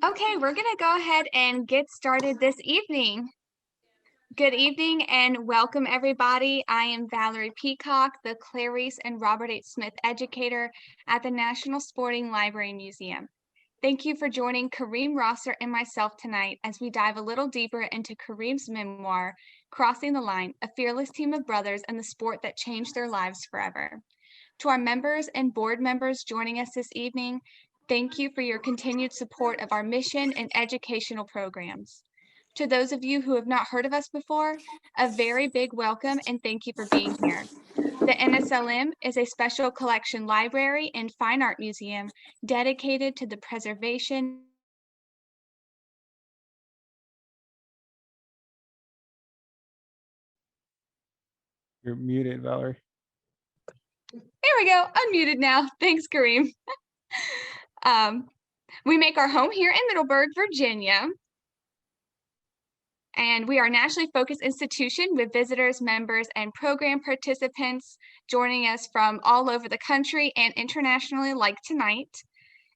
Okay, we're going to go ahead and get started this evening. Good evening and welcome everybody. I am Valerie Peacock, the Clarice and Robert H. Smith Educator at the National Sporting Library Museum. Thank you for joining Kareem Rosser and myself tonight as we dive a little deeper into Kareem's memoir, Crossing the Line, A Fearless Team of Brothers and the Sport That Changed Their Lives Forever. To our members and board members joining us this evening, thank you for your continued support of our mission and educational programs. To those of you who have not heard of us before, a very big welcome and thank you for being here. The NSLM is a special collection library and fine art museum dedicated to the preservation. You're muted, Valerie. There we go, unmuted now. Thanks, Kareem. We make our home here in Middleburg, Virginia. And we are a nationally focused institution with visitors, members, and program participants joining us from all over the country and internationally like tonight.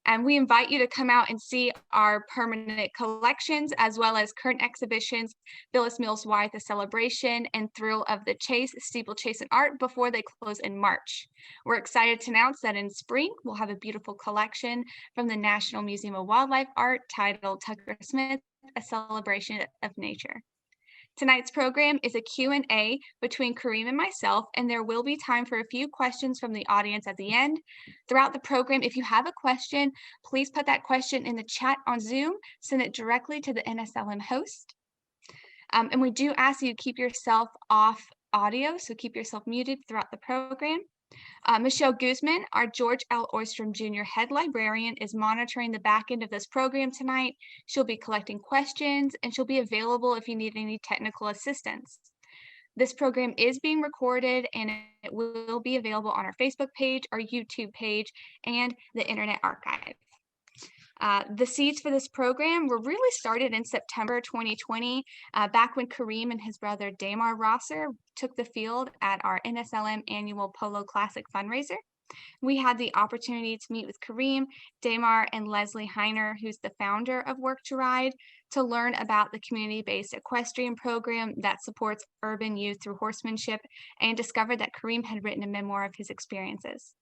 And we invite you to come out and see our permanent collections as well as current exhibitions, Phyllis Mills Wythe, The Celebration, and Thrill of the Chase, Steeplechase and Art before they close in March. We're excited to announce that in spring, we'll have a beautiful collection from the National Museum of Wildlife Art titled Tucker Smith, A Celebration of Nature. Tonight's program is a Q&A between Kareem and myself, and there will be time for a few questions from the audience at the end. Throughout the program, if you have a question, please put that question in the chat on Zoom, send it directly to the NSLM host. And we do ask you to keep yourself off audio, so keep yourself muted throughout the program. Michelle Guzman, our George L. Oystrom Jr. head librarian, is monitoring the back end of this program tonight. She'll be collecting questions and she'll be available if you need any technical assistance. This program is being recorded and it will be available on our Facebook page, our YouTube page, and the Internet Archive. The seeds for this program were really started in September 2020, back when Kareem and his brother Damar Rosser took the field at our NSLM annual Polo Classic fundraiser. We had the opportunity to meet with Kareem, Damar, and Leslie Heiner, who's the founder of Work to Ride, to learn about the community-based equestrian program that supports urban youth through horsemanship, and discovered that Kareem had written a memoir of his experiences.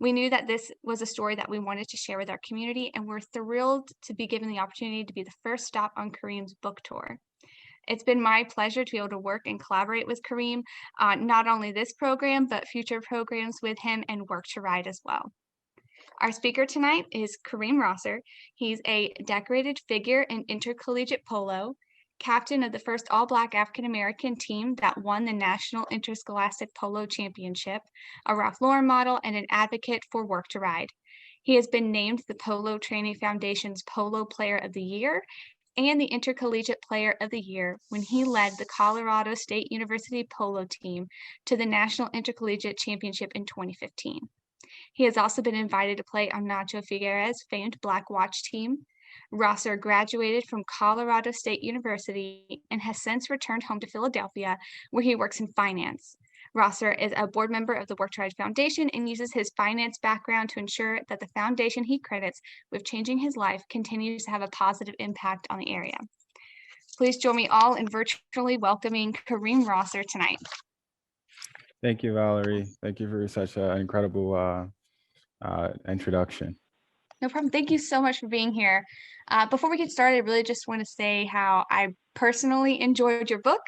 We knew that this was a story that we wanted to share with our community, and we're thrilled to be given the opportunity to be the first stop on Kareem's book tour. It's been my pleasure to be able to work and collaborate with Kareem on not only this program, but future programs with him and Work to Ride as well. Our speaker tonight is Kareem Rosser. He's a decorated figure in intercollegiate polo, captain of the first all-Black African-American team that won the National Interscholastic Polo Championship, a Ralph Lauren model, and an advocate for Work to Ride. He has been named the Polo Training Foundation's Polo Player of the Year and the Intercollegiate Player of the Year when he led the Colorado State University polo team to the National Intercollegiate Championship in 2015. He has also been invited to play on Nacho Figueres' famed Black Watch team. Rosser graduated from Colorado State University and has since returned home to Philadelphia, where he works in finance. Rosser is a board member of the Work to Ride Foundation and uses his finance background to ensure that the foundation he credits with changing his life continues to have a positive impact on the area. Please join me all in virtually welcoming Kareem Rosser tonight. Thank you, Valerie. Thank you for such an incredible introduction. No problem. Thank you so much for being here. Before we get started, I really just want to say how I personally enjoyed your book.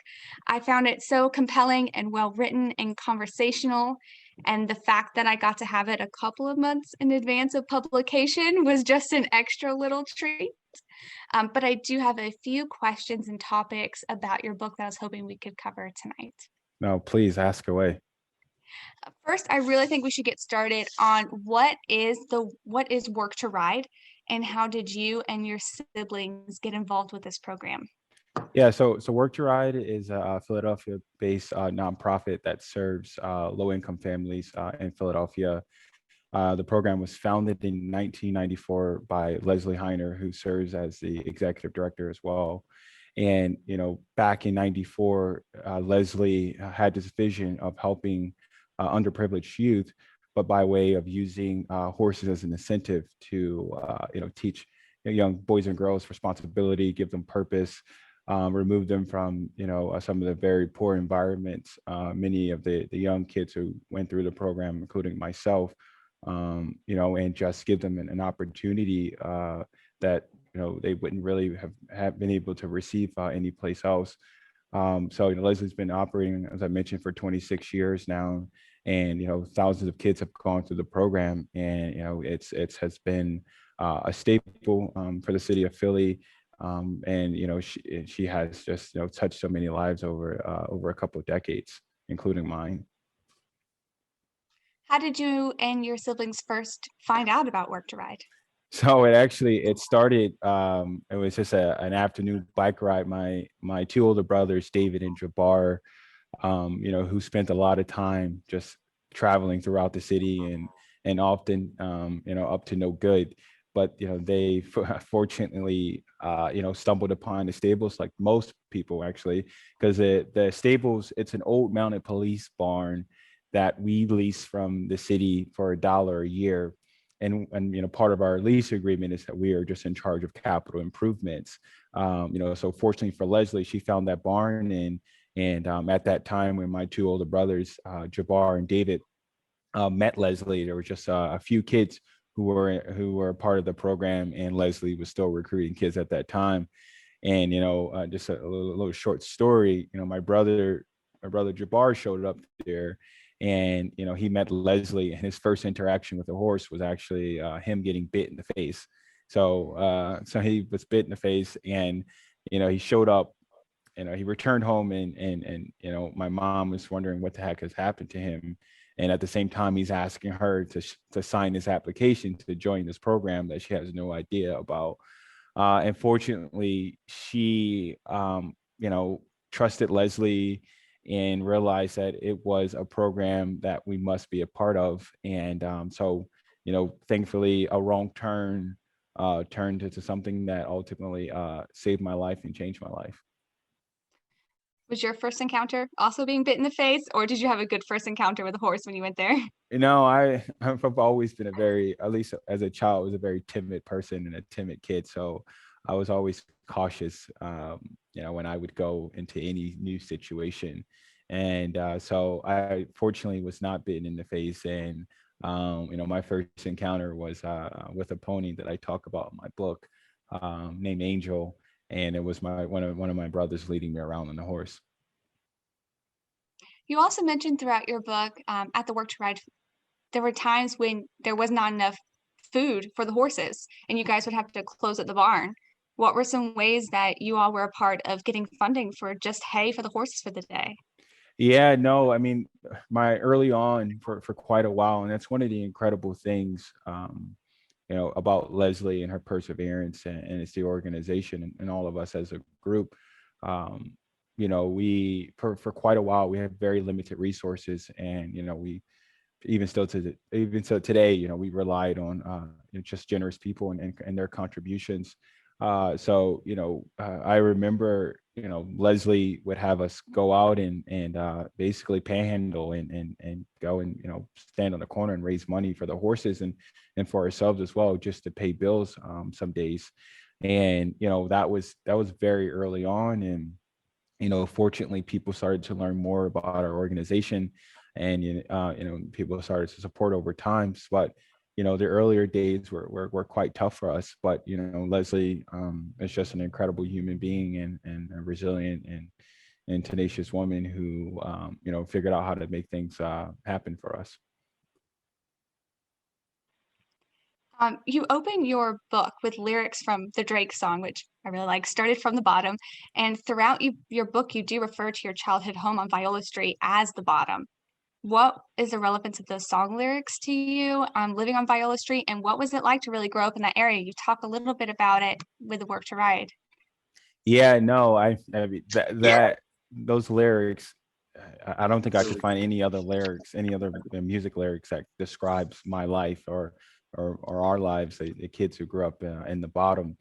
I found it so compelling and well-written and conversational. And the fact that I got to have it a couple of months in advance of publication was just an extra little treat. But I do have a few questions and topics about your book that I was hoping we could cover tonight. No, please ask away. First, I really think we should get started on what is Work to Ride, and how did you and your siblings get involved with this program? Yeah, so Work to Ride is a Philadelphia-based nonprofit that serves low-income families in Philadelphia. The program was founded in 1994 by Leslie Heiner, who serves as the executive director as well. And back in '94, Leslie had this vision of helping underprivileged youth, but by way of using horses as an incentive to teach young boys and girls responsibility, give them purpose, remove them from, some of the very poor environments. Many of the young kids who went through the program, including myself, and just give them an opportunity that, they wouldn't really have been able to receive anyplace else. So Leslie's been operating, as I mentioned, for 26 years now, and thousands of kids have gone through the program, and it's has been a staple for the city of Philly, and she has just touched so many lives over a couple of decades, including mine. How did you and your siblings first find out about Work to Ride? So it started, it was just an afternoon bike ride. My two older brothers, David and Jabbar, who spent a lot of time just traveling throughout the city, and often, up to no good. But they fortunately, stumbled upon the stables, like most people actually, because the stables, it's an old mounted police barn that we lease from the city for $1 a year. And part of our lease agreement is that we are just in charge of capital improvements. So fortunately for Leslie, she found that barn, and at that time, when my two older brothers, Jabbar and David, met Leslie, there were just a few kids who were part of the program, and Leslie was still recruiting kids at that time. And just a little short story. My brother Jabbar showed up there, and he met Leslie, and his first interaction with the horse was actually him getting bit in the face. So he was bit in the face, and he showed up. He returned home, and my mom was wondering what the heck has happened to him. And at the same time, he's asking her to sign this application to join this program that she has no idea about. And fortunately, she, trusted Leslie and realized that it was a program that we must be a part of. And so, thankfully, a wrong turn turned into something that ultimately saved my life and changed my life. Was your first encounter also being bit in the face, or did you have a good first encounter with a horse when you went there? I've always been at least as a child, was a very timid person and a timid kid. So I was always cautious, when I would go into any new situation. And so I fortunately was not bitten in the face. And, my first encounter was with a pony that I talk about in my book, named Angel. And it was one of my brothers leading me around on the horse. You also mentioned throughout your book, at the Work to Ride, there were times when there was not enough food for the horses, and you guys would have to close at the barn. What were some ways that you all were a part of getting funding for just hay for the horses for the day? Yeah, no, I mean, my early on for quite a while, and that's one of the incredible things, about Leslie and her perseverance, and it's the organization, and all of us as a group. Um, we for quite a while we had very limited resources, and we even so today, we relied on just generous people, and their contributions. I remember, Leslie would have us go out and basically panhandle, and go and stand on the corner and raise money for the horses, and for ourselves as well, just to pay bills some days. And that was very early on. And fortunately, people started to learn more about our organization, and people started to support over time. But the earlier days were quite tough for us. But Leslie is just an incredible human being, and a resilient and tenacious woman who figured out how to make things happen for us. You open your book with lyrics from the Drake song, which I really like, Started from the Bottom. And throughout your book, you do refer to your childhood home on Viola Street as the bottom. What is the relevance of those song lyrics to you, living on Viola Street? And what was it like to really grow up in that area? You talk a little bit about it with the Work to Ride. Yeah, no, I mean, that those lyrics, I don't think I could find any other music lyrics that describes my life, or our lives, the kids who grew up in the bottom.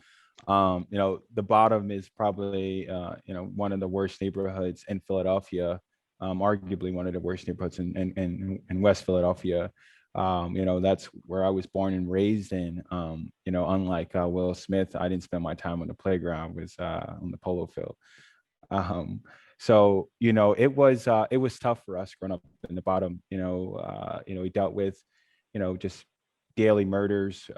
The bottom is probably one of the worst neighborhoods in Philadelphia, arguably one of the worst neighborhoods in West Philadelphia. That's where I was born and raised in. Unlike Will Smith, I didn't spend my time on the playground. I was on the polo field. Um, it was tough for us growing up in the bottom. We dealt with, just daily murders.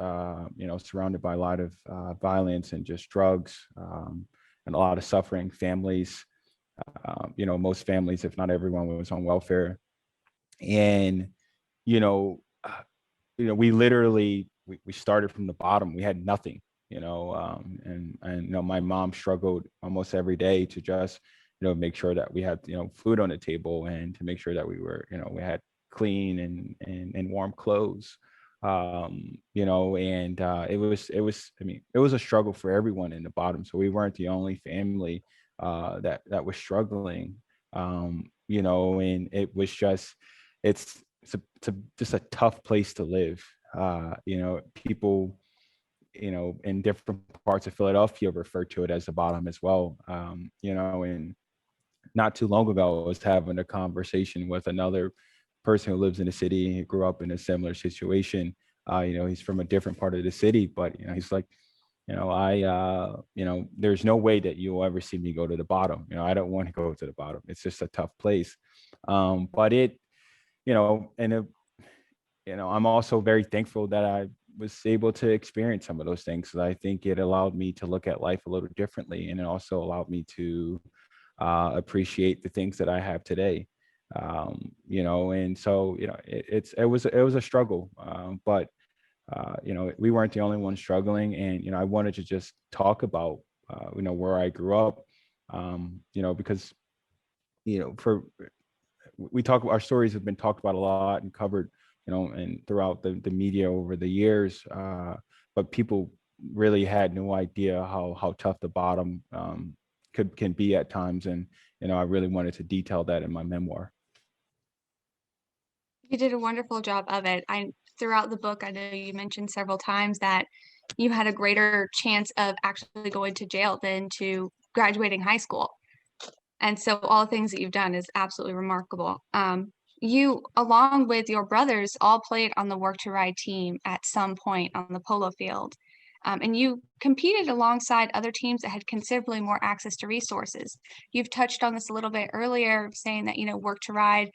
Surrounded by a lot of violence and just drugs, and a lot of suffering. Families. Most families, if not everyone, was on welfare, and you know, we literally we started from the bottom. We had nothing, and my mom struggled almost every day to just make sure that we had food on the table, and to make sure that we had clean and warm clothes. It was a struggle for everyone in the bottom. So we weren't the only family that was struggling. And it was just just a tough place to live. People, in different parts of Philadelphia refer to it as the bottom as well. And not too long ago, I was having a conversation with another person who lives in the city. He grew up in a similar situation. He's from a different part of the city, but he's like, there's no way that you'll ever see me go to the bottom. I don't want to go to the bottom. It's just a tough place. But it, and it, I'm also very thankful that I was able to experience some of those things. So I think it allowed me to look at life a little differently, and it also allowed me to appreciate the things that I have today. And so it was a struggle, but we weren't the only ones struggling, and I wanted to just talk about where I grew up, because for we talk our stories have been talked about a lot and covered, and throughout the media over the years, but people really had no idea how tough the bottom can be at times. And I really wanted to detail that in my memoir. You did a wonderful job of it. Throughout the book, I know you mentioned several times that you had a greater chance of actually going to jail than to graduating high school. And so all the things that you've done is absolutely remarkable. You, along with your brothers, all played on the Work to Ride team at some point on the polo field. And you competed alongside other teams that had considerably more access to resources. You've touched on this a little bit earlier, saying that, Work to Ride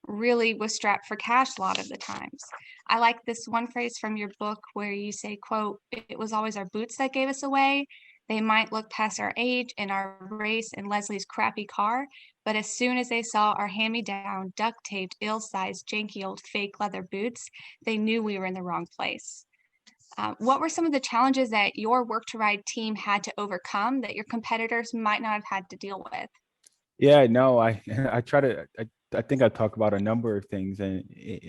really was strapped for cash a lot of the times. I like this one phrase from your book where you say, quote, "It was always our boots that gave us away. They might look past our age and our race in Leslie's crappy car, but as soon as they saw our hand-me-down, duct-taped, ill-sized, janky old fake leather boots, they knew we were in the wrong place." What were some of the challenges that your Work to Ride team had to overcome that your competitors might not have had to deal with? Yeah, no, I I try to I think I talk about a number of things, and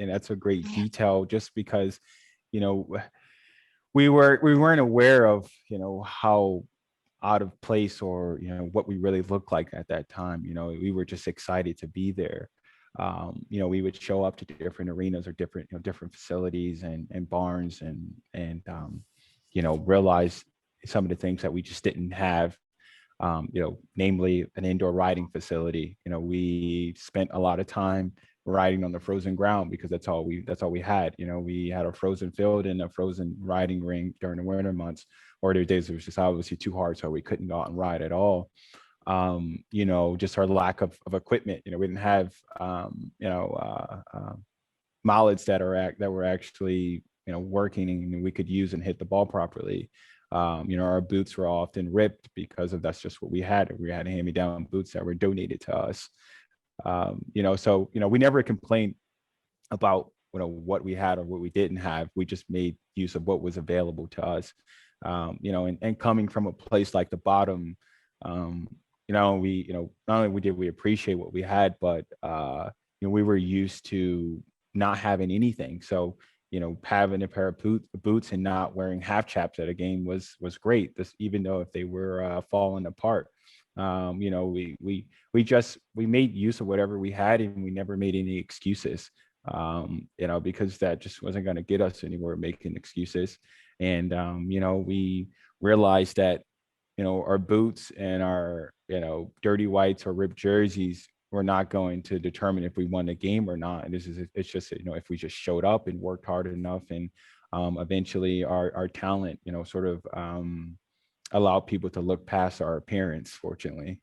that's a great Yeah. detail, just because you know we weren't aware of how out of place, or what we really looked like at that time. We were just excited to be there. We would show up to different arenas or different facilities and barns, and realize some of the things that we just didn't have, namely an indoor riding facility. We spent a lot of time riding on the frozen ground because that's all we had. We had a frozen field and a frozen riding ring during the winter months, or there were days it was just obviously too hard, so we couldn't go out and ride at all. Just our lack of equipment. We didn't have mallets that were actually working and we could use and hit the ball properly. Our boots were often ripped because of that's just what we had. We had hand-me-down boots that were donated to us. So we never complained about what we had or what we didn't have. We just made use of what was available to us. And coming from a place like the bottom, we not only did we appreciate what we had, but we were used to not having anything. So having a pair of boots and not wearing half chaps at a game was great. This, even though if they were falling apart, we made use of whatever we had, and we never made any excuses. Because that just wasn't going to get us anywhere making excuses. And we realized that our boots and our dirty whites or ripped jerseys were not going to determine if we won the game or not. And it's just, if we just showed up and worked hard enough, and eventually our talent, sort of allowed people to look past our appearance, fortunately.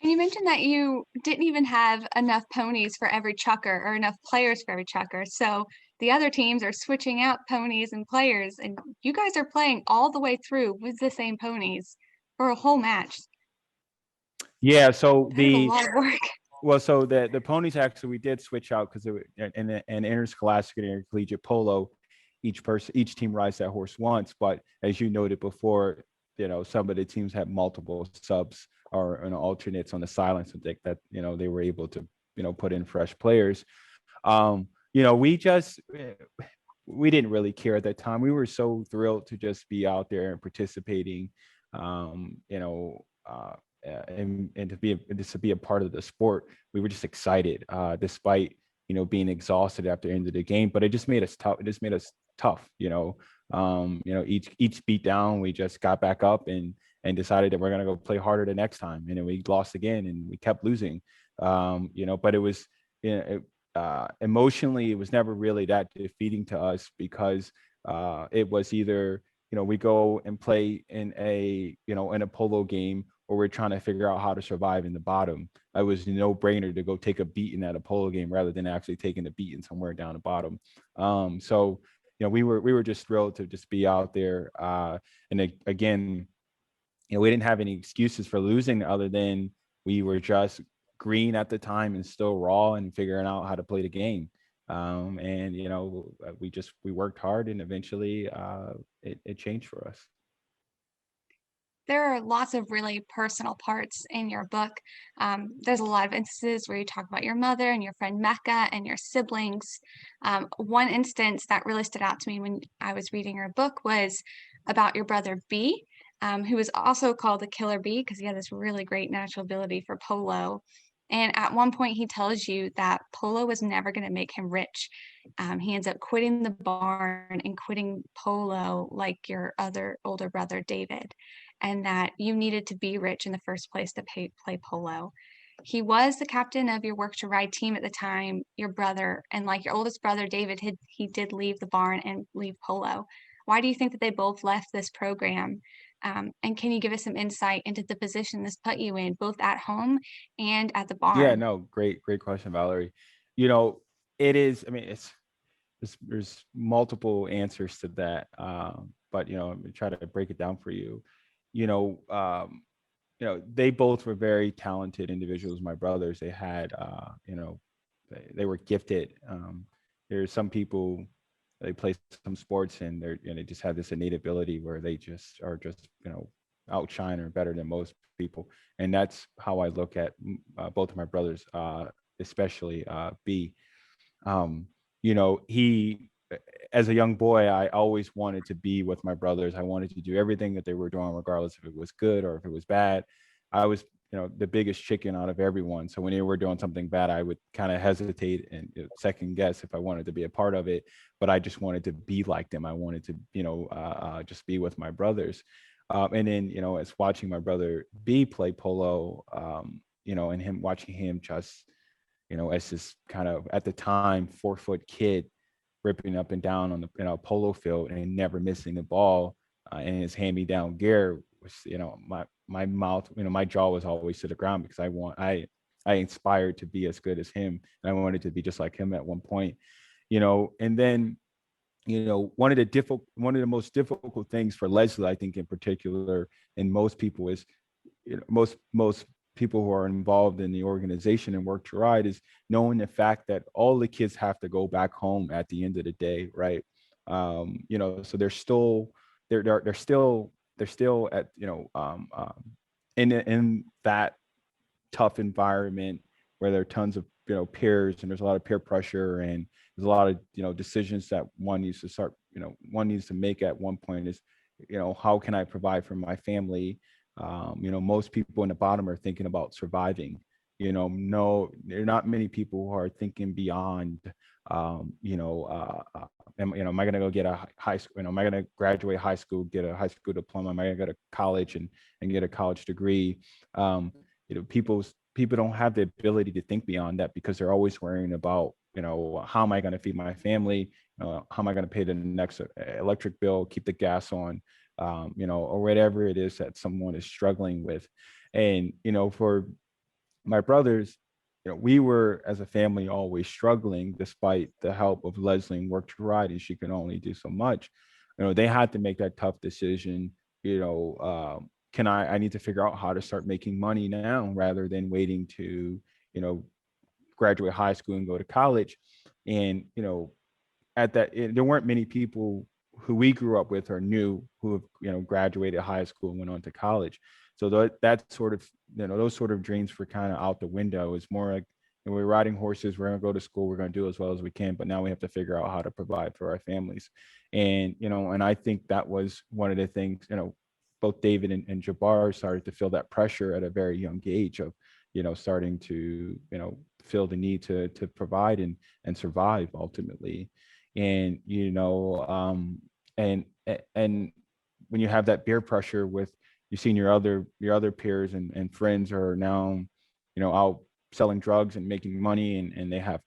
And you mentioned that you didn't even have enough ponies for every chucker or enough players for every chucker. So the other teams are switching out ponies and players, and you guys are playing all the way through with the same ponies for a whole match. Yeah. So That is a lot of work. Well, so the ponies, actually we did switch out because in interscholastic and intercollegiate polo, each team rides that horse once. But as you noted before, some of the teams had multiple subs or alternates on the sidelines, and that they were able to put in fresh players. We didn't really care at that time. We were so thrilled to just be out there and participating. And to be a part of the sport. We were just excited, despite being exhausted after the end of the game. But it just made us tough. It just made us tough. Each beat down, we just got back up and decided that we're gonna go play harder the next time. And then we lost again, and we kept losing. But it was, emotionally, it was never really that defeating to us, because it was either we go and play in a polo game, or we're trying to figure out how to survive in the bottom. It was no brainer to go take a beating at a polo game rather than actually taking a beating somewhere down the bottom. So we were just thrilled to just be out there. Again, we didn't have any excuses for losing other than we were just green at the time and still raw and figuring out how to play the game. And we worked hard, and eventually it changed for us. There are lots of really personal parts in your book. There's a lot of instances where you talk about your mother and your friend Mecca and your siblings. One instance that really stood out to me when I was reading your book was about your brother B, who was also called the Killer Bee because he had this really great natural ability for polo. And at one point, he tells you that polo was never going to make him rich. He ends up quitting the barn and quitting polo like your other older brother, David, and that you needed to be rich in the first place to play polo. He was the captain of your work to ride team at the time, your brother, and like your oldest brother, David, he did leave the barn and leave polo. Why do you think that they both left this program? And can you give us some insight into the position this put you in, both at home and at the Yeah, barn? no, great question, Valerie. You know, it is. I mean, there's multiple answers to that, but I'm gonna try to break it down for you. You know, they both were very talented individuals. My brothers, they had, they were gifted. There's some people, they play some sports and they just have this innate ability where they just are just outshine or better than most people, and that's how I look at both of my brothers, especially B. He, as a young boy, I always wanted to be with my brothers. I wanted to do everything that they were doing, regardless if it was good or if it was bad. I was, the biggest chicken out of everyone. So when they were doing something bad, I would kind of hesitate and second guess if I wanted to be a part of it. But I just wanted to be like them. I wanted to, just be with my brothers. And then, as watching my brother B play polo, and watching him just, as this kind of, at the time, 4-foot kid ripping up and down on the polo field and never missing the ball, and his hand-me-down gear was, my mouth, my jaw was always to the ground, because I inspired to be as good as him, and I wanted to be just like him at one point. And then, one of the most difficult things for Leslie, I think, in particular, and most people, is, most people who are involved in the organization and work to ride, is knowing the fact that all the kids have to go back home at the end of the day, right? So they're still at, in that tough environment where there are tons of peers, and there's a lot of peer pressure, and there's a lot of decisions that one needs to make at one point, is, how can I provide for my family? Most people in the bottom are thinking about surviving. No, there are not many people who are thinking beyond, am I going to go get a high school, am I going to graduate high school, get a high school diploma, am I going to go to college and get a college degree? people don't have the ability to think beyond that because they're always worrying about, how am I going to feed my family? How am I going to pay the next electric bill, keep the gas on, or whatever it is that someone is struggling with. And, for my brothers, we were as a family always struggling despite the help of Leslie and Work to Ride, and she could only do so much. They had to make that tough decision. Can I need to figure out how to start making money now rather than waiting to, graduate high school and go to college. And, there weren't many people who we grew up with or knew who have, graduated high school and went on to college. So that sort of, those sort of dreams were kind of out the window. It's more like, we're riding horses, we're going to go to school, we're going to do as well as we can, but now we have to figure out how to provide for our families. And, and I think that was one of the things, both David and Jabbar started to feel that pressure at a very young age of, starting to, feel the need to provide and survive ultimately. And, and when you have that peer pressure with, you've seen your other peers and friends are now, out selling drugs and making money, and they have,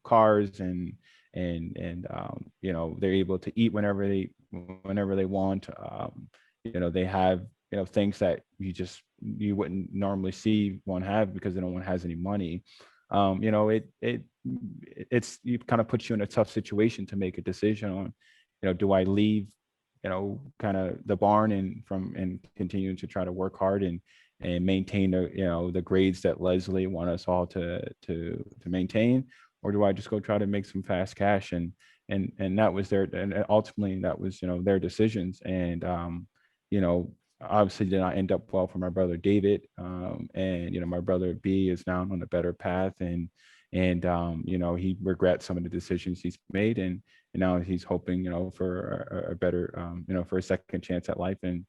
cars and they're able to eat whenever they want. They have, things that you wouldn't normally see one have because no one has any money. It kind of puts you in a tough situation to make a decision on, do I leave, kind of the barn and continue to try to work hard and maintain the grades that Leslie want us all to maintain, or do I just go try to make some fast cash? And that was and ultimately that was, their decisions. And, obviously did not end up well for my brother David. And, my brother B is now on a better path, and he regrets some of the decisions he's made. And now he's hoping, for a better, for a second chance at life and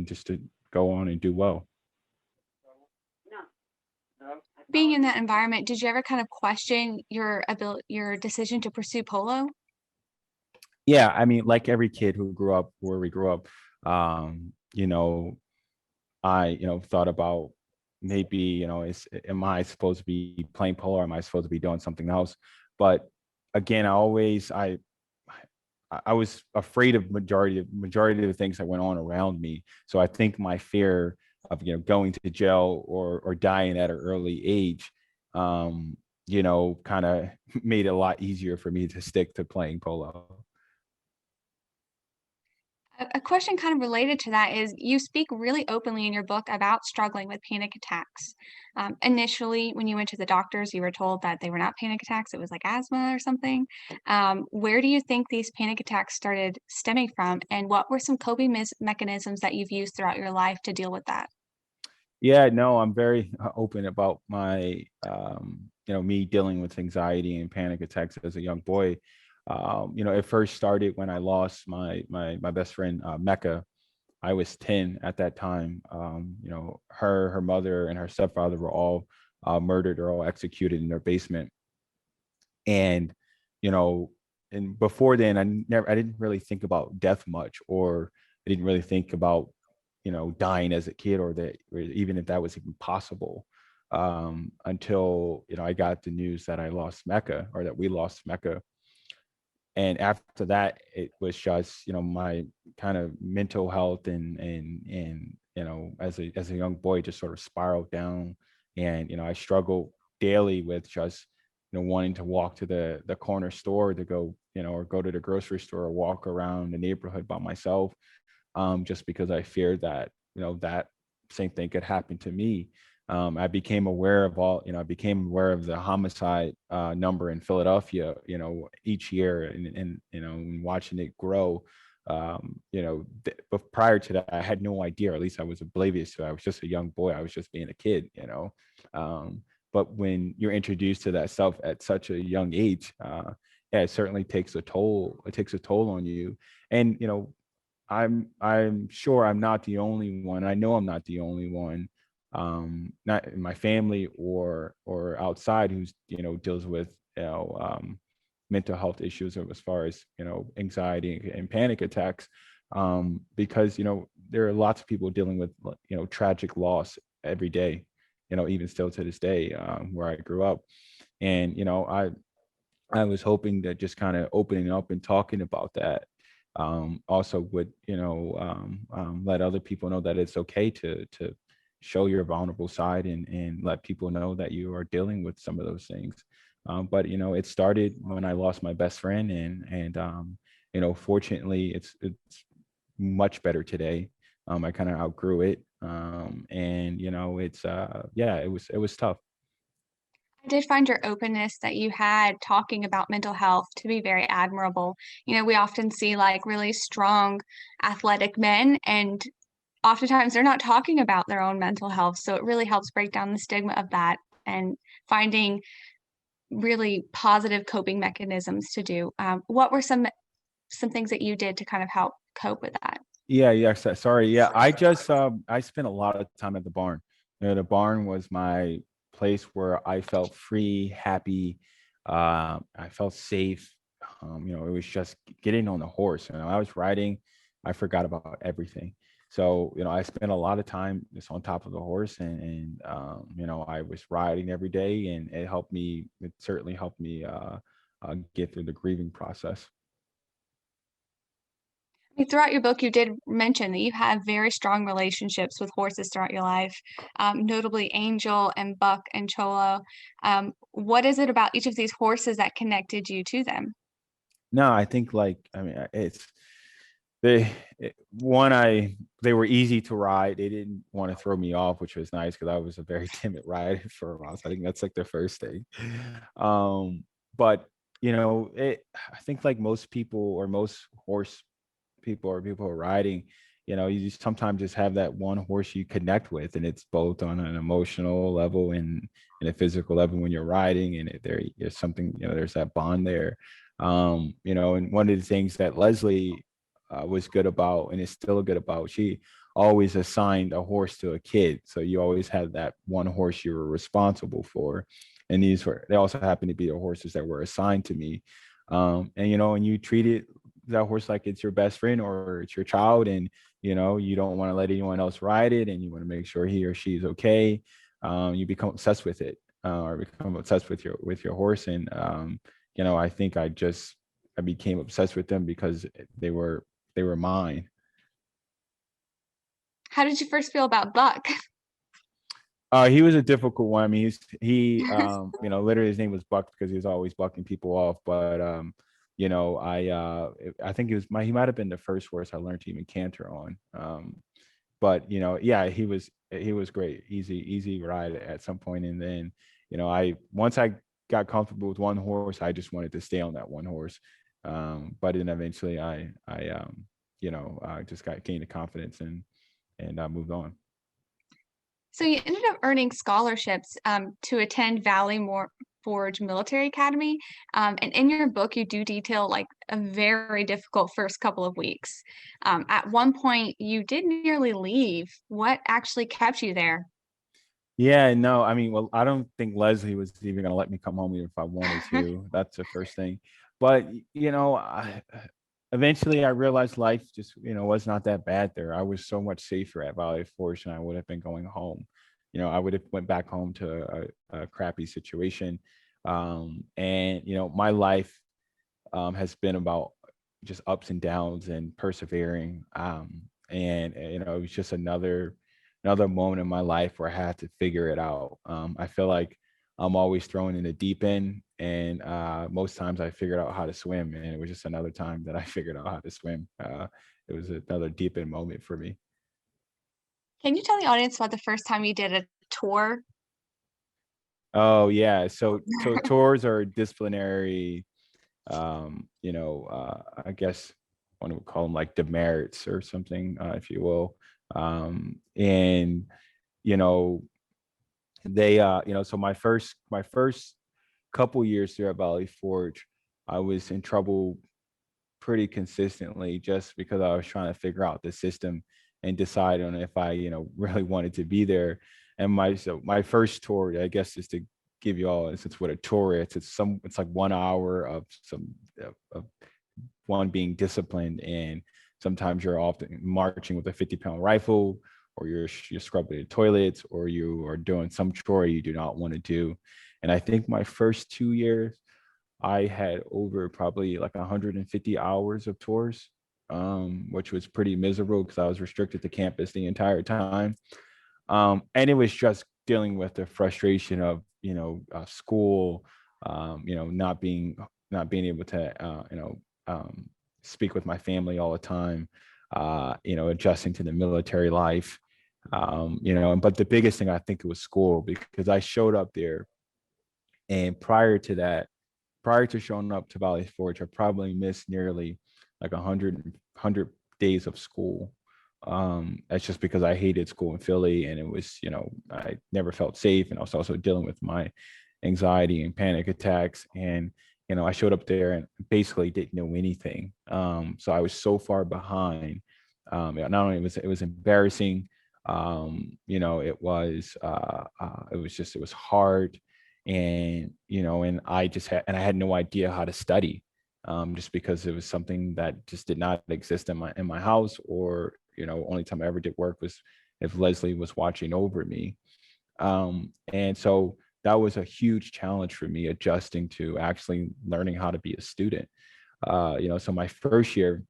just to go on and do well. Being in that environment, did you ever kind of question your decision to pursue polo? Yeah, I mean, like every kid who grew up where we grew up, I, thought about maybe, am I supposed to be playing polo or am I supposed to be doing something else? But again, I was afraid of majority of the things that went on around me. So I think my fear of, going to jail or dying at an early age, kind of made it a lot easier for me to stick to playing polo. A question kind of related to that is you speak really openly in your book about struggling with panic attacks. Initially, when you went to the doctors, you were told that they were not panic attacks, it was like asthma or something. Where do you think these panic attacks started stemming from, and what were some coping mechanisms that you've used throughout your life to deal with that? Yeah, no, I'm very open about my, me dealing with anxiety and panic attacks as a young boy. It first started when I lost my best friend, Mecca. I was 10 at that time. Her mother and her stepfather were all murdered or all executed in their basement. And, you know, and before then, I didn't really think about death much, or I didn't really think about, dying as a kid, or even if that was even possible, until, I got the news that I lost Mecca, or that we lost Mecca. And after that, it was just, my kind of mental health and as a young boy, just sort of spiraled down. And I struggled daily with just, wanting to walk to the corner store to go, or go to the grocery store, or walk around the neighborhood by myself, just because I feared that, that same thing could happen to me. I became aware of I became aware of the homicide number in Philadelphia, each year, and watching it grow. But prior to that, I had no idea, or at least I was oblivious to it. I was just a young boy. I was just being a kid, but when you're introduced to that stuff at such a young age, yeah, it certainly takes a toll. It takes a toll on you. And, I'm sure I'm not the only one. I know I'm not the only one, not in my family or outside, who's, deals with, mental health issues, or as far as, anxiety and panic attacks, because, there are lots of people dealing with, tragic loss every day, even still to this day, where I grew up. And, I was hoping that just kind of opening up and talking about that also would, let other people know that it's okay to show your vulnerable side, and let people know that you are dealing with some of those things. But it started when I lost my best friend, and fortunately, it's much better today. I kind of outgrew it, and it's yeah, it was tough. I did find your openness that you had talking about mental health to be very admirable. We often see like really strong athletic men, and oftentimes they're not talking about their own mental health. So it really helps break down the stigma of that and finding really positive coping mechanisms to do. What were some things that you did to kind of help cope with that? Yeah, yeah. Sorry. Yeah, I spent a lot of time at the barn. The barn was my place where I felt free, happy. I felt safe. It was just getting on the horse. I was riding, I forgot about everything. So, I spent a lot of time just on top of the horse, and I was riding every day, and it helped me. It certainly helped me get through the grieving process. Throughout your book, you did mention that you have very strong relationships with horses throughout your life, notably Angel and Buck and Cholo. What is it about each of these horses that connected you to them? No, I think it's they one I they were easy to ride. They didn't want to throw me off, which was nice because I was a very timid rider for a while. So I think that's like the first thing. But I think like most people, or most horse people, or people who are riding, you just sometimes just have that one horse you connect with, and it's both on an emotional level and a physical level when you're riding, and there's something, there's that bond there. And one of the things that Leslie was good about, and is still good about, she always assigned a horse to a kid, so you always had that one horse you were responsible for. And they also happened to be the horses that were assigned to me. And you treat it, that horse, like it's your best friend or it's your child, and you don't want to let anyone else ride it, and you want to make sure he or she is okay. You become obsessed with it, or become obsessed with your horse. And I think I became obsessed with them because they were mine. How did you first feel about Buck? He was a difficult one. I mean, literally his name was Buck because he was always bucking people off. But I think he might have been the first horse I learned to even canter on. But yeah, he was great, easy ride at some point. And then once I got comfortable with one horse, I just wanted to stay on that one horse. But then eventually I just gained the confidence, and I moved on. So you ended up earning scholarships to attend Forge Military Academy. And in your book, you do detail like a very difficult first couple of weeks. At one point, you did nearly leave. What actually kept you there? Yeah, no, I mean, well, I don't think Leslie was even gonna let me come home even if I wanted to. That's the first thing. But eventually I realized life just, was not that bad there. I was so much safer at Valley Forge than I would have been going home. I would have went back home to a crappy situation. And my life has been about just ups and downs and persevering. And it was just another moment in my life where I had to figure it out. I feel like I'm always thrown in the deep end, and most times I figured out how to swim, and it was just another time that I figured out how to swim. It was another deep end moment for me. Can you tell the audience about the first time you did a tour? Oh yeah, so tours are disciplinary. I guess one would call them like demerits or something, if you will. And you know, so my first couple years here at Valley Forge, I was in trouble pretty consistently just because I was trying to figure out the system and decide on if I, really wanted to be there. And my first tour, I guess, is to give you all a sense what a tour is. It's like 1 hour of one being disciplined and Sometimes you're often marching with a 50-pound rifle, or you're scrubbing the toilets, or you are doing some chore you do not want to do. And I think my first 2 years, I had over probably like 150 hours of tours, which was pretty miserable because I was restricted to campus the entire time. And it was just dealing with the frustration of, school, not being able to, speak with my family all the time, adjusting to the military life, but the biggest thing I think it was school, because I showed up there, and prior to showing up to Valley Forge, I probably missed nearly like 100 days of school. That's just because I hated school in Philly, and it was, I never felt safe, and I was also dealing with my anxiety and panic attacks. And I showed up there and basically didn't know anything. So I was so far behind. Not only it was embarrassing, it was hard, and and I had no idea how to study, just because it was something that just did not exist in my house, or only time I ever did work was if Leslie was watching over me. And so that was a huge challenge for me, adjusting to actually learning how to be a student. So my first year,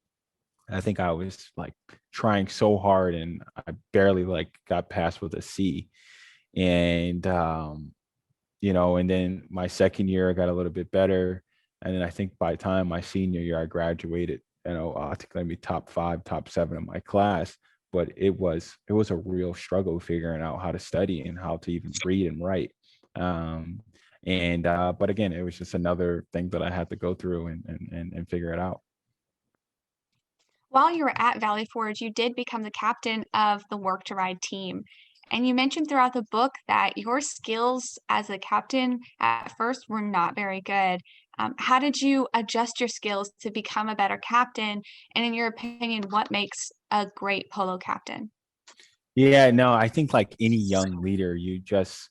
I think I was like trying so hard, and I barely like got passed with a C. And and then my second year I got a little bit better. And then I think by the time my senior year I graduated, I think maybe top 5, top 7 of my class. But it was a real struggle figuring out how to study and how to even read and write. But again, it was just another thing that I had to go through and figure it out. While you were at Valley Forge, you did become the captain of the Work to Ride team. And you mentioned throughout the book that your skills as a captain at first were not very good. How did you adjust your skills to become a better captain? And in your opinion, what makes a great polo captain? Yeah, no, I think like any young leader, it's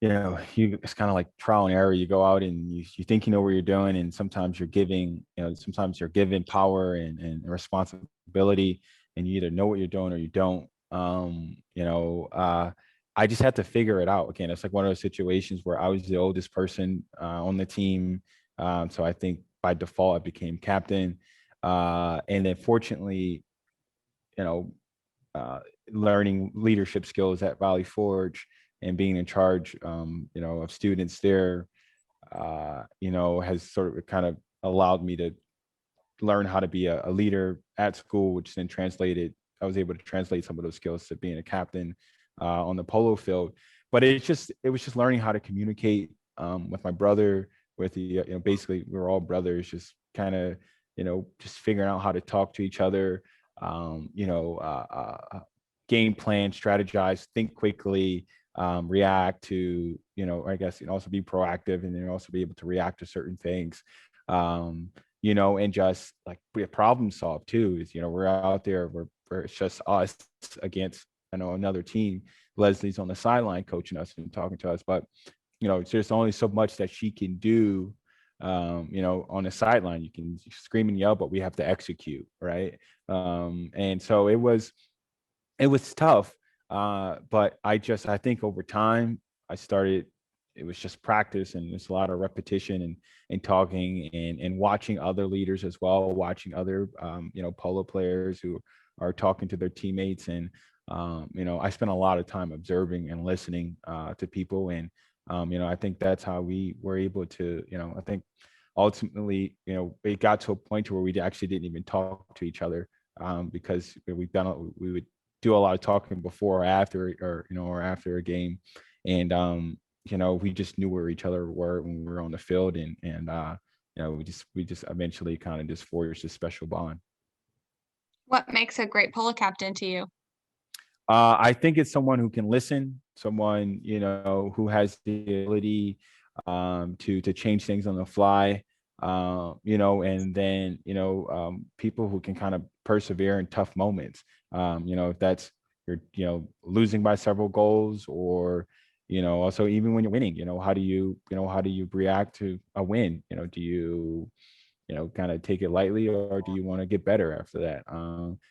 kind of like trial and error. You go out and you think you know what you're doing, and sometimes you're given power and responsibility, and you either know what you're doing or you don't. I just had to figure it out. Again, it's like one of those situations where I was the oldest person on the team, so I think by default I became captain, and then fortunately, you know, uh, learning leadership skills at Valley Forge and being in charge, of students there, has sort of kind of allowed me to learn how to be a leader at school, which then translated. I was able to translate some of those skills to being a captain on the polo field. But it was just learning how to communicate with my brother. With basically we were all brothers, just kind of just figuring out how to talk to each other. um, you know, uh, uh, uh, Game plan, strategize, think quickly, react to, I guess, also be proactive, and then also be able to react to certain things. And just like be a problem solve too. Is we're out there, we're it's just us against another team. Leslie's on the sideline coaching us and talking to us, but there's only so much that she can do. On the sideline, you can scream and yell, but we have to execute, right? And so it was tough. But I think over time I started, it was just practice, and there's a lot of repetition and talking and watching other leaders as well, watching other, polo players who are talking to their teammates. And, I spent a lot of time observing and listening to people. And, I think that's how we were able to, I think ultimately, it got to a point where we actually didn't even talk to each other, because we would do a lot of talking before or after, or after a game. And we just knew where each other were when we were on the field. And we just eventually kind of just forged a special bond. What makes a great polo captain to you? I think it's someone who can listen, someone who has the ability to change things on the fly, and then people who can kind of persevere in tough moments. If that's you're losing by several goals, or also even when you're winning, how do you react to a win? Do you kind of take it lightly, or do you want to get better after that?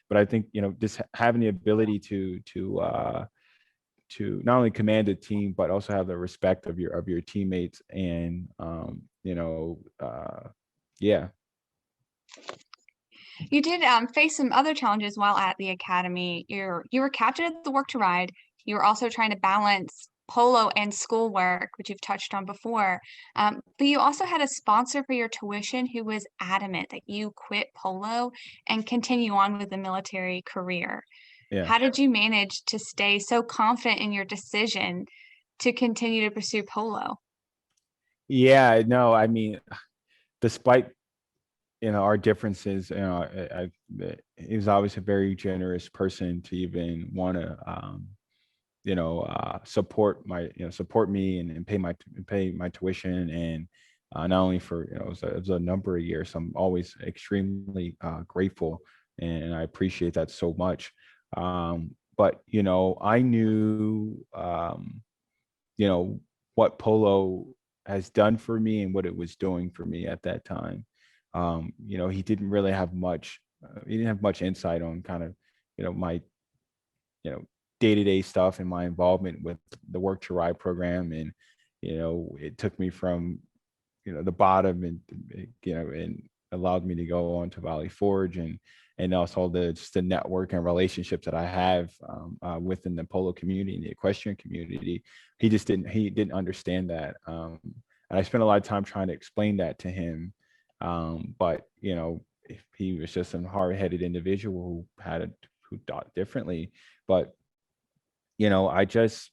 But I think, just having the ability to not only command a team, but also have the respect of your teammates, and yeah. You did face some other challenges while at the academy. You were captain of the Work to Ride. You were also trying to balance polo and schoolwork, which you've touched on before. But you also had a sponsor for your tuition who was adamant that you quit polo and continue on with the military career. Yeah. How did you manage to stay so confident in your decision to continue to pursue polo? Yeah, no, I mean, despite our differences, he was always a very generous person to even want to support me, and pay my tuition, and not only for it was a number of years. So I'm always extremely grateful, and I appreciate that so much. But I knew what polo has done for me and what it was doing for me at that time. He didn't really have much. He didn't have much insight on kind of my you know day-to-day stuff and my involvement with the Work to Ride program. And it took me from the bottom, and allowed me to go on to Valley Forge, and also just the network and relationships that I have within the polo community and the equestrian community. He didn't understand that, and I spent a lot of time trying to explain that to him. But if he was just a hard-headed individual who thought differently. But I just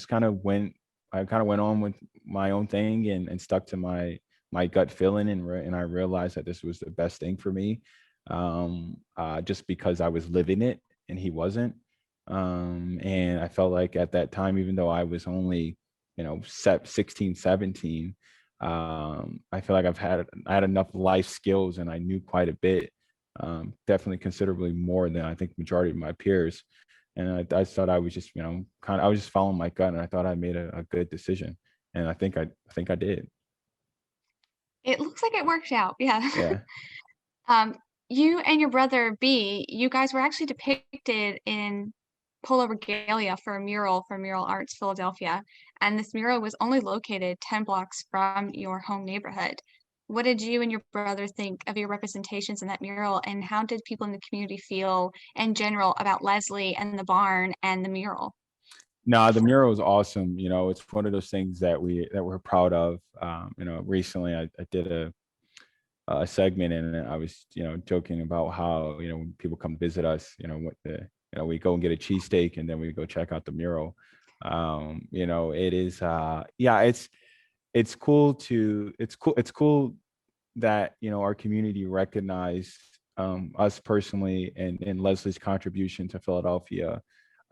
kind of went on with my own thing, and stuck to my gut feeling, and I realized that this was the best thing for me, just because I was living it and he wasn't. And I felt like at that time, even though I was only 16, 17, I feel like I had enough life skills, and I knew quite a bit, definitely considerably more than I think majority of my peers. And I thought I was just I was just following my gut, and I thought I made a good decision, and I think I did. It looks like it worked out. Yeah. Yeah. Um, you and your brother B, you guys were actually depicted in polo regalia for a mural for Mural Arts Philadelphia, and this mural was only located 10 blocks from your home neighborhood. What did you and your brother think of your representations in that mural, and how did people in the community feel in general about Leslie and the barn and the mural? No, the mural is awesome. It's one of those things that we're proud of. Recently I did a segment, and I was joking about how when people come visit us, we go and get a cheesesteak, and then we go check out the mural. It is yeah, it's cool that our community recognized us personally, and Leslie's contribution to Philadelphia.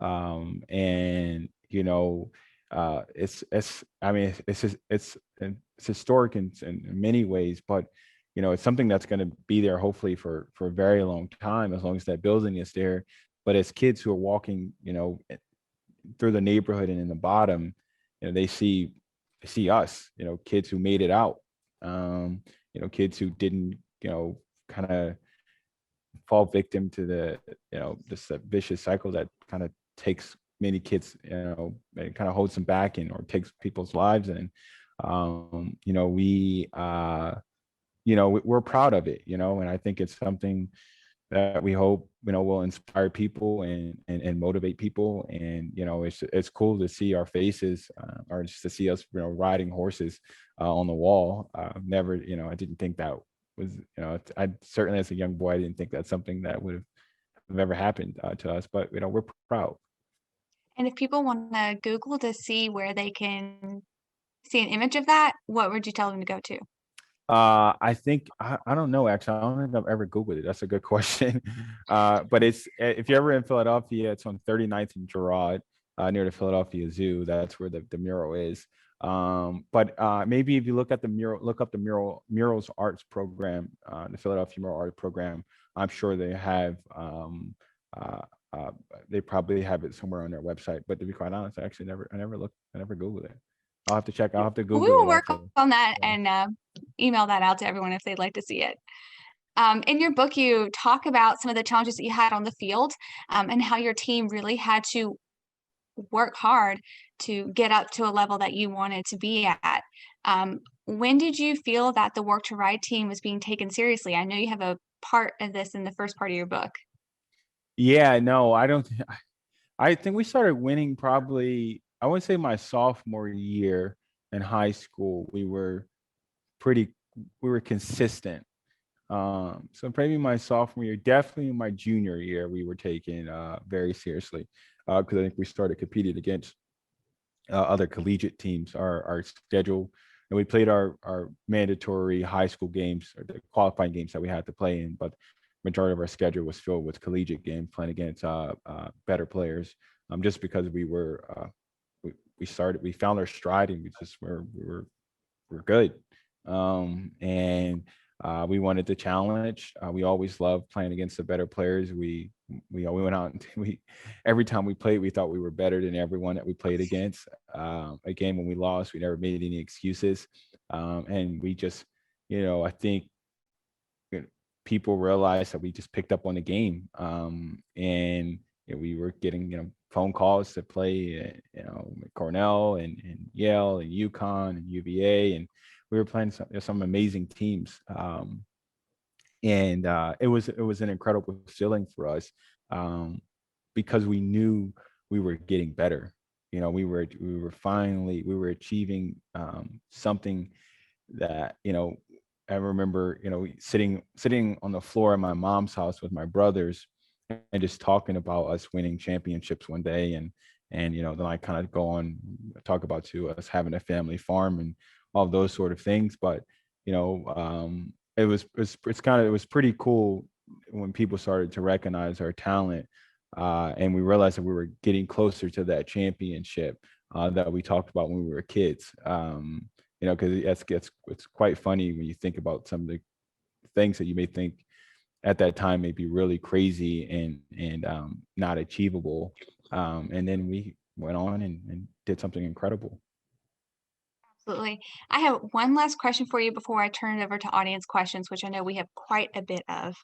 And it's I mean it's historic in many ways, but it's something that's going to be there hopefully for a very long time, as long as that building is there. But as kids who are walking through the neighborhood and in the bottom, they see us, kids who made it out, kids who didn't kind of fall victim to this vicious cycle that kind of takes many kids, and kind of holds them back, or takes people's lives. And we're proud of it, and I think it's something that we hope will inspire people, and motivate people. And it's cool to see our faces, or just to see us riding horses on the wall. Never, I didn't think that was, I certainly, as a young boy, I didn't think that's something that would have ever happened to us. But we're proud. And if people want to Google to see where they can see an image of that, what would you tell them to go to? I think I don't know, actually. I don't think I've ever Googled it. That's a good question. But it's, if you're ever in Philadelphia, it's on 39th and Girard, near the Philadelphia Zoo. That's where the mural is. But maybe if you look up the murals arts program, the Philadelphia Mural Art Program. I'm sure they have. Uh, they probably have it somewhere on their website. But to be quite honest, I never looked. I never Googled it. I'll have to check. I'll have to We Google will it work also. on that Yeah. and email that out to everyone if they'd like to see it. In your book, you talk about some of the challenges that you had on the field, and how your team really had to work hard to get up to a level that you wanted to be at. When did you feel that the Work to Ride team was being taken seriously? I know you have a part of this in the first part of your book. Yeah, no, I don't. I think we started winning probably, I would say my sophomore year in high school. Pretty, we were consistent. So maybe my sophomore year, definitely my junior year, we were taken very seriously because I think we started competing against other collegiate teams. Our schedule, and we played our mandatory high school games or the qualifying games that we had to play in, but majority of our schedule was filled with collegiate games playing against better players. Just because we found our stride and we're good. And we wanted to challenge. We always loved playing against the better players. We went out and we every time we played, we thought we were better than everyone that we played against. Again, when we lost, we never made any excuses, and we just, I think people realized that we just picked up on the game, and we were getting phone calls to play, Cornell and Yale and UConn and UVA, and we were playing some amazing teams. And it was an incredible feeling for us, because we knew we were getting better. We were achieving something that, I remember, sitting on the floor in my mom's house with my brothers and just talking about us winning championships one day. And then I kind of go on talk about to us having a family farm and all those sort of things. But it was pretty cool when people started to recognize our talent, and we realized that we were getting closer to that championship that we talked about when we were kids. Because it's quite funny when you think about some of the things that you may think at that time may be really crazy and not achievable. And then we went on and did something incredible. Absolutely. I have one last question for you before I turn it over to audience questions, which I know we have quite a bit of.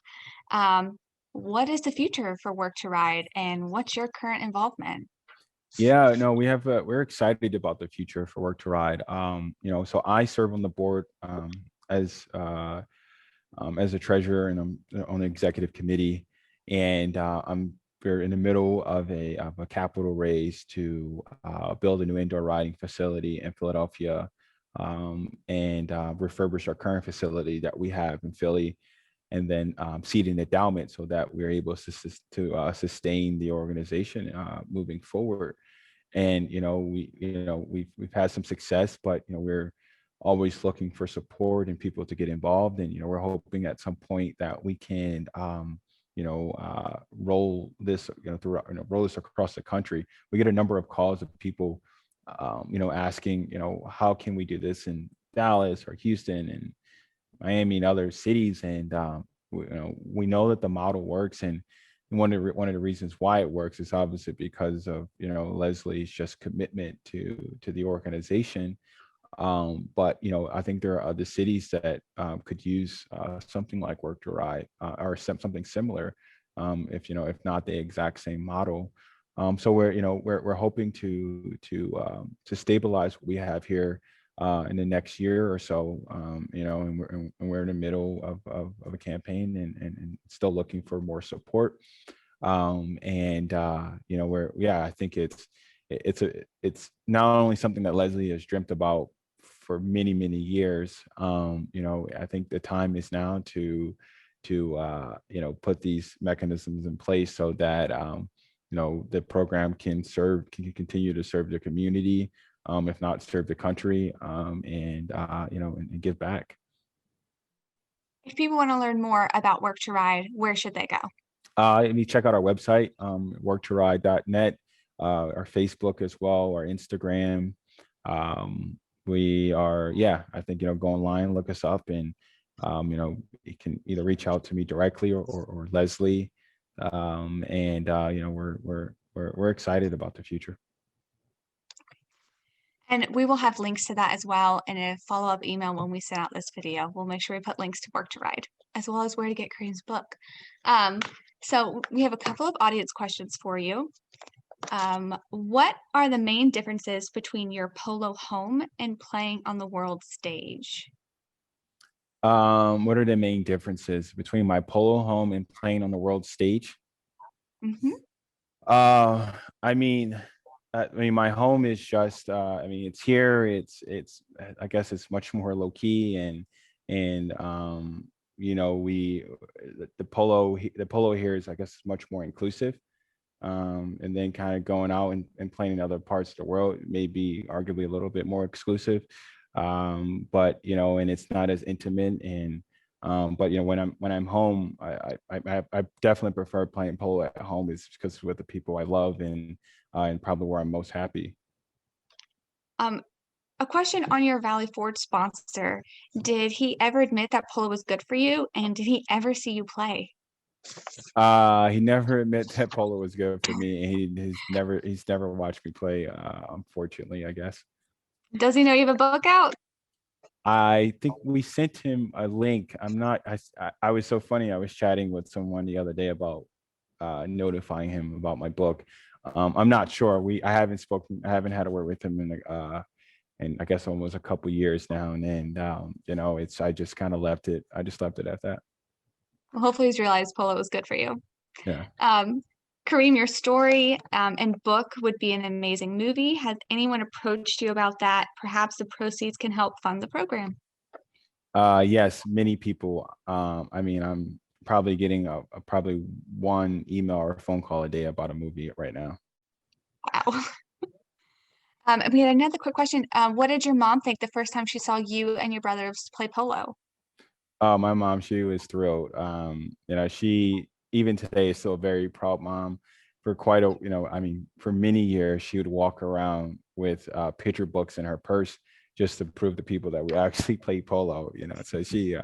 Um, what is the future for Work to Ride, and what's your current involvement? Yeah, no, we're excited about the future for Work to Ride. So I serve on the board as a treasurer, and I'm on the executive committee, and we're in the middle of a capital raise to build a new indoor riding facility in Philadelphia, and refurbish our current facility that we have in Philly, and then seed an endowment so that we're able to sustain the organization moving forward. And we've had some success, but we're always looking for support and people to get involved. And we're hoping at some point that we can roll this throughout, roll this across the country. We get a number of calls of people asking, how can we do this in Dallas or Houston and Miami and other cities. And we know that the model works, and one of the reasons why it works is obviously because of Leslie's just commitment to the organization. But I think there are other cities that could use something like Work to Ride, or something similar, if not the exact same model. So we're hoping to stabilize what we have here in the next year or so, and we're in the middle of a campaign, and still looking for more support. And I think it's not only something that Leslie has dreamt about for many, many years. I think the time is now to put these mechanisms in place so that the program can continue to serve the community, if not serve the country, and give back. If people want to learn more about Work to Ride, where should they go? You check out our website, worktoride.net, our Facebook as well, our Instagram. We are, I think, go online, look us up, and, you can either reach out to me directly or Leslie. And we're excited about the future. And we will have links to that as well in a follow-up email when we send out this video. We'll make sure we put links to Work to Ride, as well as where to get Kareem's book. So we have a couple of audience questions for you. What are the main differences between your polo home and playing on the world stage? What are the main differences between my polo home and playing on the world stage? Mm-hmm. Uh, I mean, my home is just, it's here. I guess it's much more low key and we, the polo here is, I guess, much more inclusive. And then kind of going out and playing in other parts of the world may be arguably a little bit more exclusive. But and it's not as intimate. And but when I'm home, I definitely prefer playing polo at home, is because with the people I love and probably where I'm most happy. A question on your Valley Forge sponsor. Did he ever admit that polo was good for you? And did he ever see you play? He never admit that polo was good for me, and he's never watched me play, unfortunately, I guess. Does he know you have a book out? I think we sent him a link. I was so funny. I was chatting with someone the other day about notifying him about my book. I'm not sure. I haven't had a word with him in I guess almost a couple years now. And I just kind of left it. I just left it at that. Well, hopefully he's realized polo was good for you. Yeah. Kareem, your story and book would be an amazing movie. Has anyone approached you about that? Perhaps the proceeds can help fund the program. Yes, many people. I'm probably getting probably one email or phone call a day about a movie right now. Wow. We had another quick question. What did your mom think the first time she saw you and your brothers play polo? My mom, she was thrilled. She even today is still a very proud mom. For for many years, she would walk around with picture books in her purse just to prove to people that we actually play polo. So she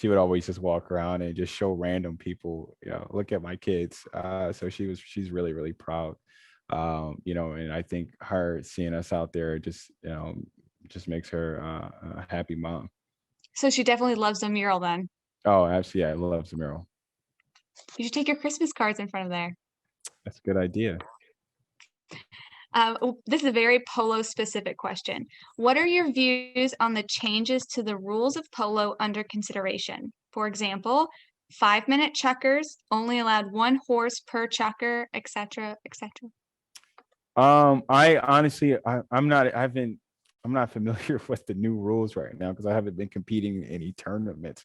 would always just walk around and just show random people, look at my kids. So she's really, really proud. And I think her seeing us out there just makes her a happy mom. So she definitely loves the mural then. Oh, absolutely. Yeah, I love Zamiro. You should take your Christmas cards in front of there. That's a good idea. This is a very polo specific question. What are your views on the changes to the rules of polo under consideration? For example, 5-minute checkers, only allowed one horse per checker, etc., etc. I honestly, I'm not familiar with the new rules right now because I haven't been competing in any tournaments.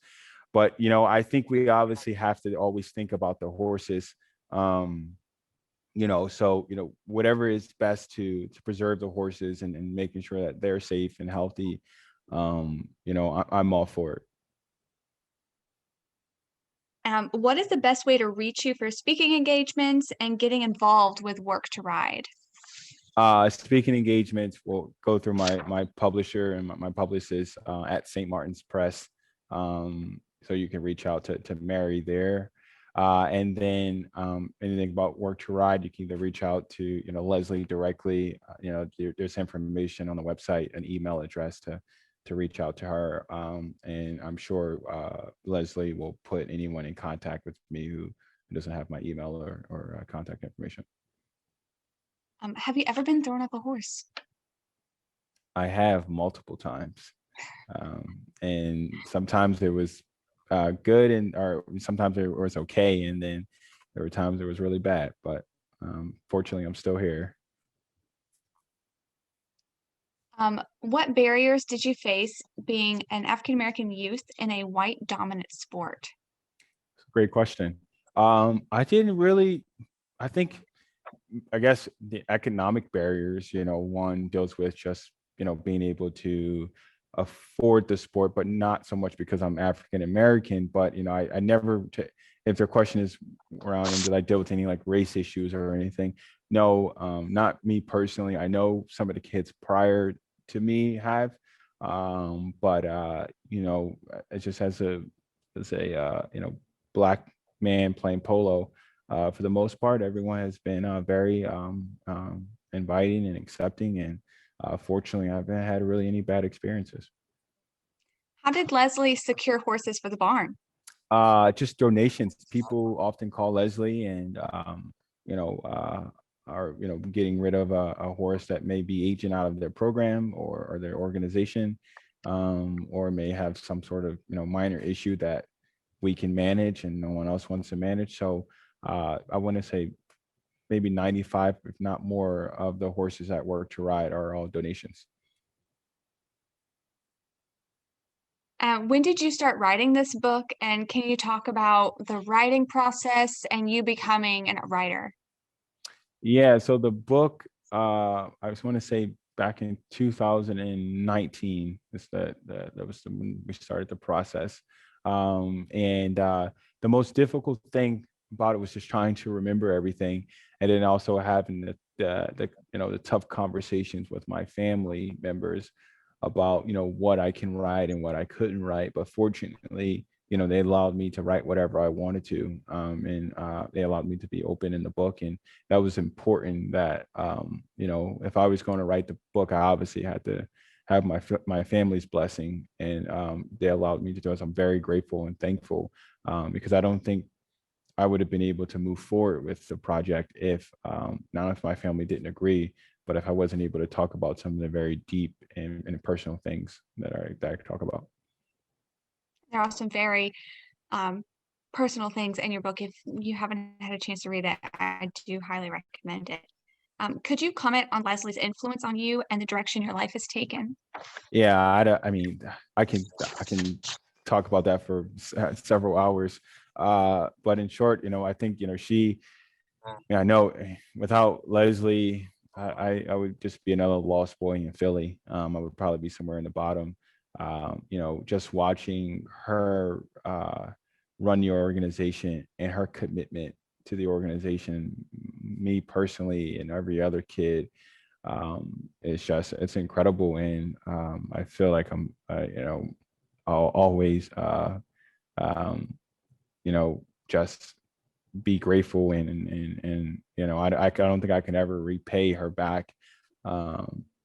But I think we obviously have to always think about the horses. So whatever is best to preserve the horses and making sure that they're safe and healthy. I'm all for it. What is the best way to reach you for speaking engagements and getting involved with Work to Ride? Speaking engagements will go through my publisher and my publicist at St. Martin's Press. So you can reach out to Mary there. And then anything about Work to Ride, you can either reach out to Leslie directly. There's information on the website, an email address to reach out to her. And I'm sure Leslie will put anyone in contact with me who doesn't have my email or contact information. Have you ever been thrown off a horse? I have multiple times. And sometimes it was good or sometimes it was okay. And then there were times it was really bad, but fortunately I'm still here. What barriers did you face being an African-American youth in a white dominant sport? Great question. I didn't really, I think, I guess the economic barriers, one deals with just, being able to afford the sport, but not so much because I'm African American, but, I never, if their question is around, and did I deal with any like race issues or anything? No, not me personally. I know some of the kids prior to me have, but, it just as a Black man playing polo, for the most part, everyone has been very inviting and accepting, and fortunately, I haven't had really any bad experiences. How did Leslie secure horses for the barn? Just donations. People often call Leslie and you know are getting rid of a horse that may be aging out of their program or their organization, or may have some sort of minor issue that we can manage and no one else wants to manage. So I want to say maybe 95, if not more, of the horses that Work to Ride are all donations. When did you start writing this book? And can you talk about the writing process and you becoming a writer? Yeah, so the book, I just want to say back in 2019, that was when we started the process. And the most difficult thing about it was just trying to remember everything, and then also having the tough conversations with my family members about what I can write and what I couldn't write. But fortunately, they allowed me to write whatever I wanted to, and they allowed me to be open in the book. And that was important, that if I was going to write the book, I obviously had to have my family's blessing, and they allowed me to do it. So I'm very grateful and thankful, because I don't think I would have been able to move forward with the project if not if my family didn't agree, but if I wasn't able to talk about some of the very deep and personal things that I could talk about. There are some very personal things in your book. If you haven't had a chance to read it, I do highly recommend it. Could you comment on Leslie's influence on you and the direction your life has taken? Yeah, I mean, I can talk about that for several hours. But in short, I think she, I know without Leslie, I would just be another lost boy in Philly. I would probably be somewhere in the bottom. Just watching her run the organization and her commitment to the organization, me personally and every other kid, it's incredible. And I feel like I'll always just be grateful, and I don't think I can ever repay her back,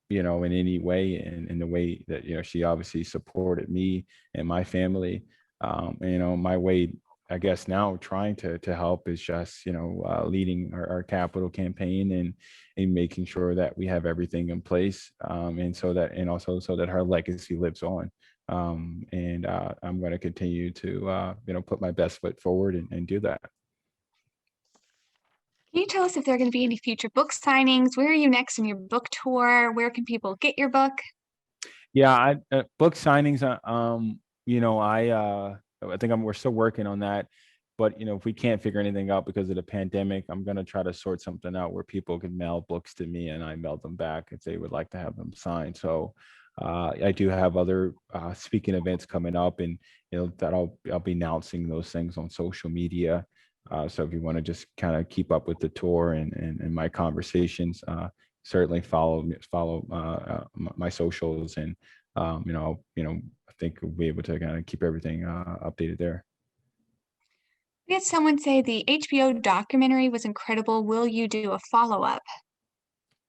in any way, and in the way that she obviously supported me and my family. My way, I guess, now trying to help is just leading our capital campaign, and making sure that we have everything in place, and also so that her legacy lives on. And I'm going to continue to put my best foot forward, and do that. Can you tell us if there are going to be any future book signings? Where are you next in your book tour? Where can people get your book? Yeah, book signings. I think we're still working on that. But if we can't figure anything out because of the pandemic, I'm gonna try to sort something out where people can mail books to me and I mail them back if they would like to have them signed. So I do have other speaking events coming up, and that I'll be announcing those things on social media. So if you want to just kind of keep up with the tour and my conversations, certainly follow my socials, and I think we'll be able to kind of keep everything updated there. We had someone say the HBO documentary was incredible. Will you do a follow-up?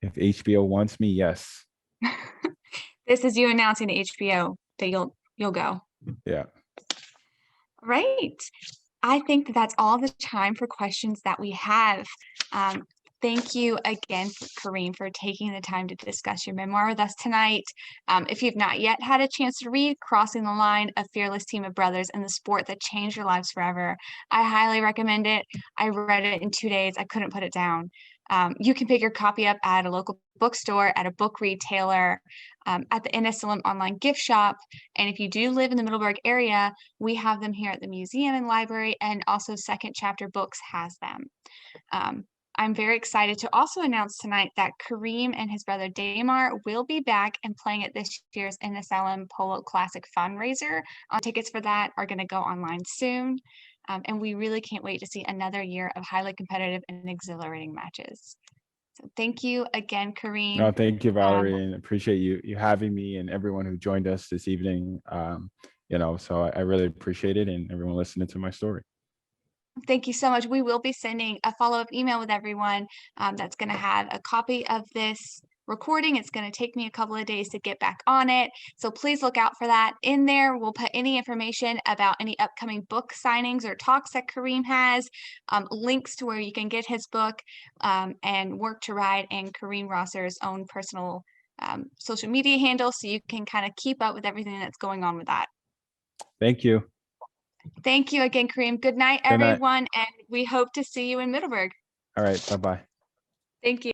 If HBO wants me, yes. This is you announcing to HBO that you'll go. Yeah. Right. I think that's all the time for questions that we have. Thank you again, Kareem, for taking the time to discuss your memoir with us tonight. If you've not yet had a chance to read Crossing the Line, A Fearless Team of Brothers in the Sport That Changed Your Lives Forever, I highly recommend it. I read it in 2 days. I couldn't put it down. You can pick your copy up at a local bookstore, at a book retailer, at the NSLM online gift shop. And if you do live in the Middleburg area, we have them here at the museum and library, and also Second Chapter Books has them. I'm very excited to also announce tonight that Kareem and his brother Damar will be back and playing at this year's NSLM Polo Classic fundraiser. Tickets for that are going to go online soon. And we really can't wait to see another year of highly competitive and exhilarating matches. So thank you again, Kareem. No, thank you, Valerie, and appreciate you having me, and everyone who joined us this evening. So I really appreciate it, and everyone listening to my story. Thank you so much. We will be sending a follow-up email with everyone that's going to have a copy of this recording. It's going to take me a couple of days to get back on it. So please look out for that. In there, we'll put any information about any upcoming book signings or talks that Kareem has, links to where you can get his book, and Work to Ride and Kareem Rosser's own personal social media handle, so you can kind of keep up with everything that's going on with that. Thank you. Thank you again, Kareem. Good night, Good night. everyone, and we hope to see you in Middleburg. All right. Bye-bye. Thank you.